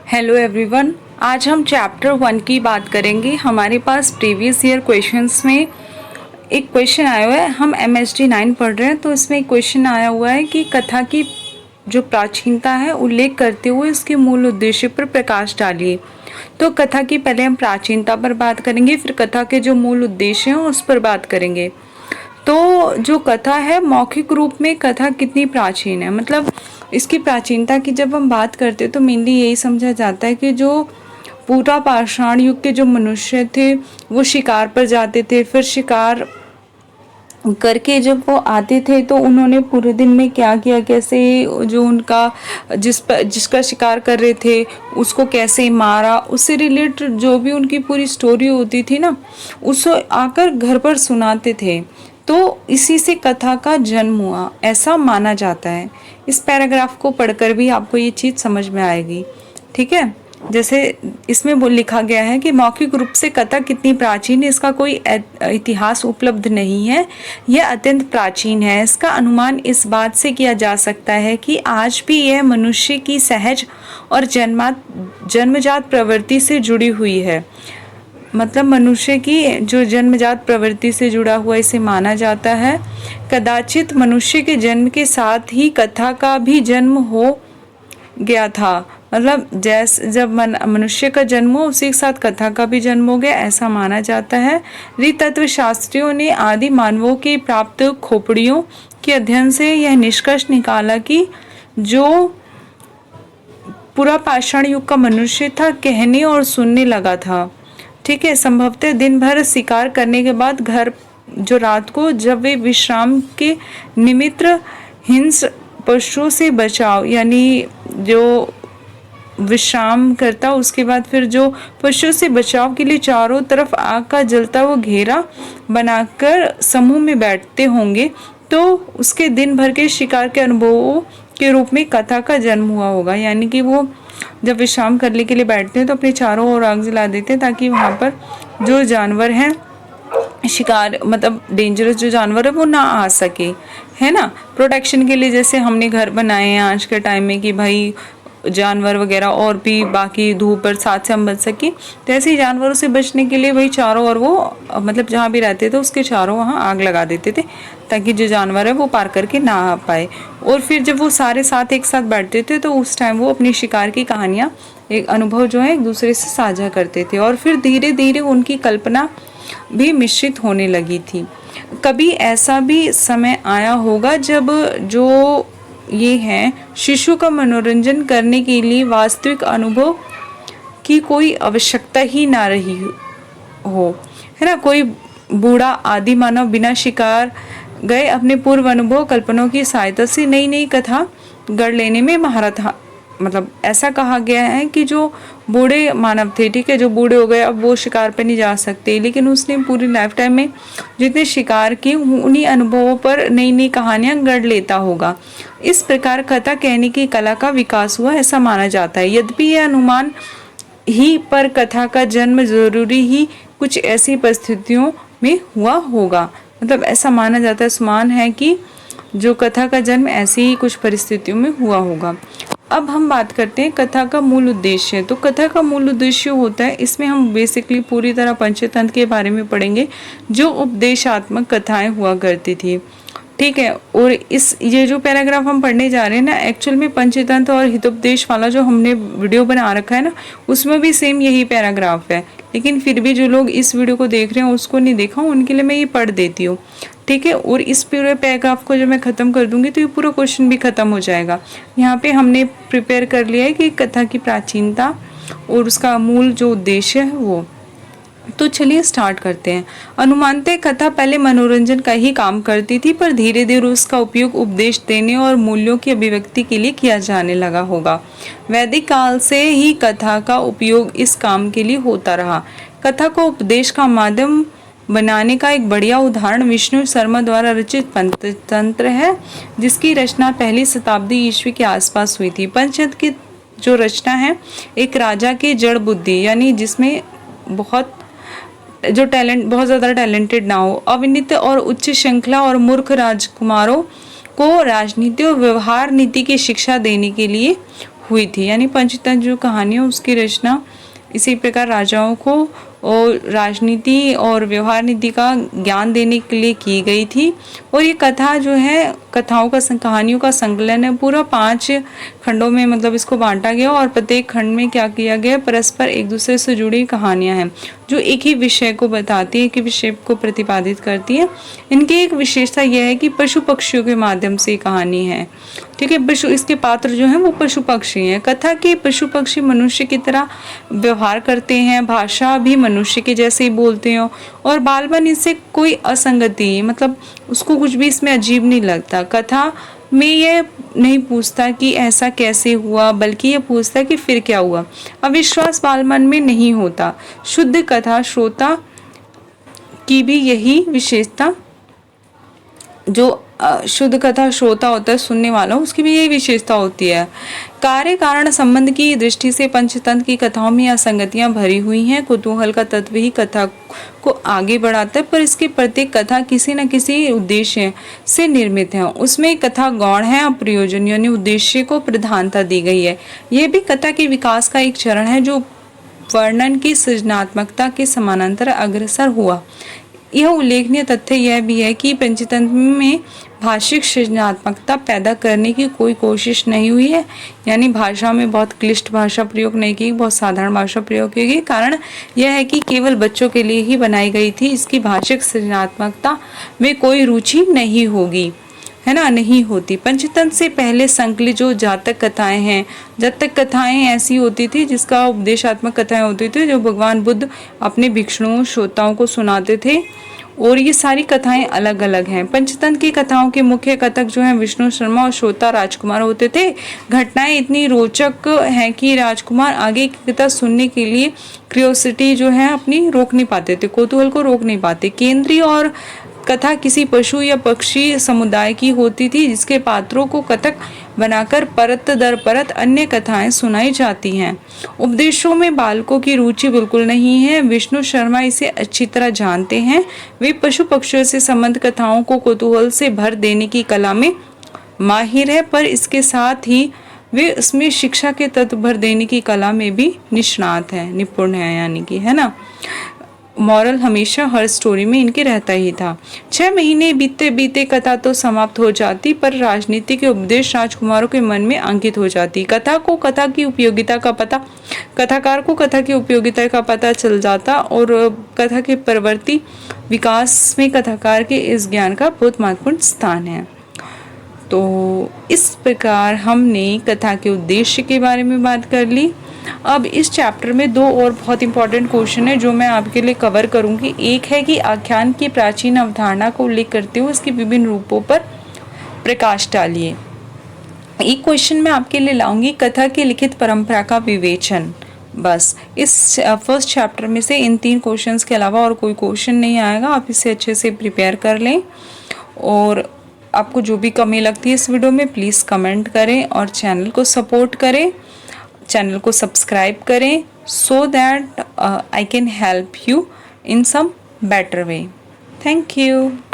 Hello everyone, आज हम chapter 1 की बात करेंगे। हमारे पास प्रीवियस ईयर क्वेश्चंस में एक क्वेश्चन आया हुआ है। हम MSD 9 पढ़ रहे हैं, तो इसमें एक क्वेश्चन आया हुआ है कि कथा की जो प्राचीनता है उल्लेख करते हुए इसके मूल उद्देश्य पर प्रकाश डालिए। तो कथा की पहले हम प्राचीनता पर बात करेंगे, फिर कथा के जो मूल उद्देश्य हैं उस पर बात करेंगे। तो जो कथा है, मौखिक रूप में कथा कितनी प्राचीन है, मतलब इसकी प्राचीनता की जब हम बात करते हैं तो मेनली यही समझा जाता है कि जो पूरा पाषाण युग के जो मनुष्य थे वो शिकार पर जाते थे, फिर शिकार करके जब वो आते थे तो उन्होंने पूरे दिन में क्या किया, कैसे जो उनका जिसका शिकार कर रहे थे उसको कैसे मारा, उससे रिलेटेड जो भी उनकी पूरी स्टोरी होती थी ना, उसको आकर घर पर सुनाते थे। तो इसी से कथा का जन्म हुआ ऐसा माना जाता है। इस पैराग्राफ को पढ़कर भी आपको ये चीज़ समझ में आएगी, ठीक है। जैसे इसमें वो लिखा गया है कि मौखिक रूप से कथा कितनी प्राचीन है, इसका कोई इतिहास उपलब्ध नहीं है, यह अत्यंत प्राचीन है। इसका अनुमान इस बात से किया जा सकता है कि आज भी यह मनुष्य की सहज और जन्मजात प्रवृत्ति से जुड़ी हुई है। मतलब मनुष्य की जो जन्मजात प्रवृत्ति से जुड़ा हुआ इसे माना जाता है। कदाचित मनुष्य के जन्म के साथ ही कथा का भी जन्म हो गया था। मतलब जैसे जब मनुष्य का जन्म हो उसी के साथ कथा का भी जन्म हो गया, ऐसा माना जाता है। नृतत्व शास्त्रियों ने आदि मानवों के प्राप्त खोपड़ियों के अध्ययन से यह निष्कर्ष निकाला कि जो पूरा पाषाण युग का मनुष्य था कहने और सुनने लगा था, ठीक है। संभवतः दिन भर शिकार करने के बाद घर जो रात को जब वे विश्राम के निमित्त हिंस पशुओं से बचाव, यानी जो विश्राम करता उसके बाद फिर जो पशुओं से बचाव के लिए चारों तरफ आग का जलता वो घेरा बनाकर समूह में बैठते होंगे, तो उसके दिन भर के शिकार के अनुभवों के रूप में कथा का जन्म हुआ होगा। यानी कि वो जब विश्राम करने के लिए बैठते हैं तो अपने चारों ओर आग जला देते हैं ताकि वहाँ पर जो जानवर हैं शिकार, मतलब डेंजरस जो जानवर है वो ना आ सके, है ना। प्रोटेक्शन के लिए जैसे हमने घर बनाए हैं आज के टाइम में कि भाई जानवर वगैरह और भी बाकी धूप बरसात से हम बच सके, तो ऐसे ही जानवरों से बचने के लिए वही चारों ओर वो मतलब जहाँ भी रहते थे उसके चारों वहाँ आग लगा देते थे ताकि जो जानवर है वो पार करके ना आ पाए। और फिर जब वो सारे साथ एक साथ बैठते थे तो उस टाइम वो अपनी शिकार की कहानियाँ, एक अनुभव जो है एक दूसरे से साझा करते थे, और फिर धीरे धीरे उनकी कल्पना भी मिश्रित होने लगी थी। कभी ऐसा भी समय आया होगा जब जो ये है शिशु का मनोरंजन करने के लिए वास्तविक अनुभव की कोई आवश्यकता ही ना रही हो, है ना। कोई बूढ़ा आदि मानव बिना शिकार गए अपने पूर्व अनुभव कल्पनाओं की सहायता से नई नई कथा गढ़ लेने में महारत, मतलब ऐसा कहा गया है कि जो बूढ़े मानव थे, ठीक है, जो बूढ़े हो गए अब वो शिकार पे नहीं जा सकते, लेकिन उसने पूरी लाइफ टाइम में जितने शिकार किए उन्हीं अनुभवों पर नई नई कहानियां गढ़ लेता होगा। इस प्रकार कथा कहने की कला का विकास हुआ ऐसा माना जाता है। यद्यपि यह अनुमान ही पर कथा का जन्म जरूरी ही कुछ ऐसी परिस्थितियों में हुआ होगा, मतलब ऐसा माना जाता है, समान है कि जो कथा का जन्म ऐसी ही कुछ परिस्थितियों में हुआ होगा। अब हम बात करते हैं कथा का मूल उद्देश्य। तो कथा का मूल उद्देश्य होता है, इसमें हम बेसिकली पूरी तरह पंचतंत्र के बारे में पढ़ेंगे, जो उपदेशात्मक कथाएं हुआ करती थी, ठीक है। और ये जो पैराग्राफ हम पढ़ने जा रहे हैं ना, एक्चुअल में पंचतंत्र और हितोपदेश वाला जो हमने वीडियो बना रखा है ना, उसमें भी सेम यही पैराग्राफ है, लेकिन फिर भी जो लोग इस वीडियो को देख रहे हैं उसको नहीं देखा, उनके लिए मैं ये पढ़ देती हूँ, ठीक है। और इस पूरे पैराग्राफ को जब मैं ख़त्म कर दूंगी तो ये पूरा क्वेश्चन भी ख़त्म हो जाएगा। यहाँ पे हमने प्रिपेयर कर लिया है कि कथा की प्राचीनता और उसका मूल जो उद्देश्य है वो। तो चलिए स्टार्ट करते हैं। अनुमानतः कथा पहले मनोरंजन का ही काम करती थी, पर धीरे धीरे उसका उपयोग उपदेश देने और मूल्यों की अभिव्यक्ति के लिए किया जाने लगा होगा। वैदिक काल से ही कथा का उपयोग इस काम के लिए होता रहा। कथा को उपदेश का माध्यम बनाने का एक बढ़िया उदाहरण विष्णु शर्मा द्वारा रचित पंचतंत्र है, जिसकी रचना पहली शताब्दी ईस्वी के आसपास हुई थी। पंचतंत्र की जो रचना है एक राजा की जड़ बुद्धि, यानी जिसमें बहुत ज़्यादा टैलेंटेड ना हो, अविनीत और उच्च श्रृंखला और मूर्ख राजकुमारों को राजनीति और व्यवहार नीति की शिक्षा देने के लिए हुई थी। यानी पंचतंत्र जो कहानी है उसकी रचना इसी प्रकार राजाओं को और राजनीति और व्यवहार नीति का ज्ञान देने के लिए की गई थी। और ये कथा जो है कथाओं का कहानियों का संकलन है, पूरा 5 खंडों में मतलब इसको बांटा गया और प्रत्येक खंड में क्या किया गया, परस्पर एक दूसरे से जुड़ी कहानियां हैं जो एक ही विषय को बताती है, एक ही विषय को प्रतिपादित करती है। इनकी एक विशेषता यह है कि पशु पक्षियों के माध्यम से कहानी है। ठीक है, पशु इसके पात्र जो हैं वो पशु पक्षी हैं। कथा के पशु पक्षी मनुष्य की तरह व्यवहार करते हैं, भाषा भी मनुष्य के जैसे ही बोलते हैं और बालबन इससे कोई असंगति मतलब उसको कुछ भी इसमें अजीब नहीं लगता। कथा में यह नहीं पूछता कि ऐसा कैसे हुआ, बल्कि यह पूछता कि फिर क्या हुआ। अविश्वास बालमन में नहीं होता। शुद्ध कथा श्रोता की भी यही विशेषता, जो शुद्ध कथा श्रोता होता है सुनने वाला, उसकी भी यही विशेषता होती है। कार्य कारण संबंध की दृष्टि से पंचतंत्र की कथाओं में असंगतियां भरी हुई हैं। कुतूहल का तत्व ही कथा को आगे बढ़ाता है, पर इसकी प्रत्येक कथा किसी न किसी उद्देश्य से निर्मित है। उसमें कथा गौण है, अप्रयोजन यानी उद्देश्य को प्रधानता दी गई है। यह भी कथा के विकास का एक चरण है जो वर्णन की सृजनात्मकता के समानांतर अग्रसर हुआ। यह उल्लेखनीय तथ्य यह भी है कि पंचतंत्र में भाषिक सृजनात्मकता पैदा करने की कोई कोशिश नहीं हुई है। यानी भाषा में बहुत क्लिष्ट भाषा प्रयोग नहीं की, बहुत साधारण भाषा प्रयोग की गई। कारण यह है कि केवल बच्चों के लिए ही बनाई गई थी। इसकी भाषिक सृजनात्मकता में कोई रुचि नहीं होगी, है ना, नहीं होती। पंचतंत्र से पहले संकलित जो जातक कथाएं हैं, जातक कथाएं ऐसी होती थी जिसका उपदेशात्मक कथाएं होती थी जो भगवान बुद्ध अपने भिक्षुओं श्रोताओं को सुनाते थे, और ये सारी कथाएं अलग अलग हैं। पंचतंत्र की कथाओं के मुख्य कथक जो हैं विष्णु शर्मा और श्रोता राजकुमार होते थे। घटनाएं इतनी रोचक हैं कि राजकुमार आगे की कथा सुनने के लिए क्यूरियोसिटी जो है अपनी रोक नहीं पाते थे, कौतूहल को रोक नहीं पाते। केंद्रीय और कथा किसी पशु या पक्षी समुदाय की होती थी जिसके पात्रों को कथक बनाकर परत दर परत अन्य कथाएं सुनाई जाती हैं। उपदेशों में बालकों की रुचि बिल्कुल नहीं है। विष्णु शर्मा इसे अच्छी तरह जानते हैं। वे पशु पक्षियों से संबंध कथाओं को कौतूहल से भर देने की कला में माहिर है, पर इसके साथ ही वे उसमें शिक्षा के तत्व भर देने की कला में भी निष्णात है, निपुण है, यानी कि, है ना। मॉरल हमेशा हर स्टोरी में इनके रहता ही था। 6 महीने बीते बीते कथा तो समाप्त हो जाती, पर राजनीति के उपदेश राजकुमारों के मन में अंकित हो जाती। कथाकार को कथा की उपयोगिता का पता चल जाता और कथा के परवर्ती विकास में कथाकार के इस ज्ञान का बहुत महत्वपूर्ण स्थान है। तो इस प्रकार हमने कथा के उद्देश्य के बारे में बात कर ली। अब इस चैप्टर में 2 और बहुत इंपॉर्टेंट क्वेश्चन है जो मैं आपके लिए कवर करूंगी। एक है कि आख्यान की प्राचीन अवधारणा को उल्लेख करते हुए इसके विभिन्न रूपों पर प्रकाश डालिए। एक क्वेश्चन मैं आपके लिए लाऊंगी, कथा की लिखित परंपरा का विवेचन। बस इस फर्स्ट चैप्टर में से इन 3 क्वेश्चंस के अलावा और कोई क्वेश्चन नहीं आएगा। आप इसे अच्छे से प्रिपेयर कर लें और आपको जो भी कमी लगती है इस वीडियो में प्लीज़ कमेंट करें और चैनल को सपोर्ट करें, चैनल को सब्सक्राइब करें, so that I can help you in some better way. Thank you.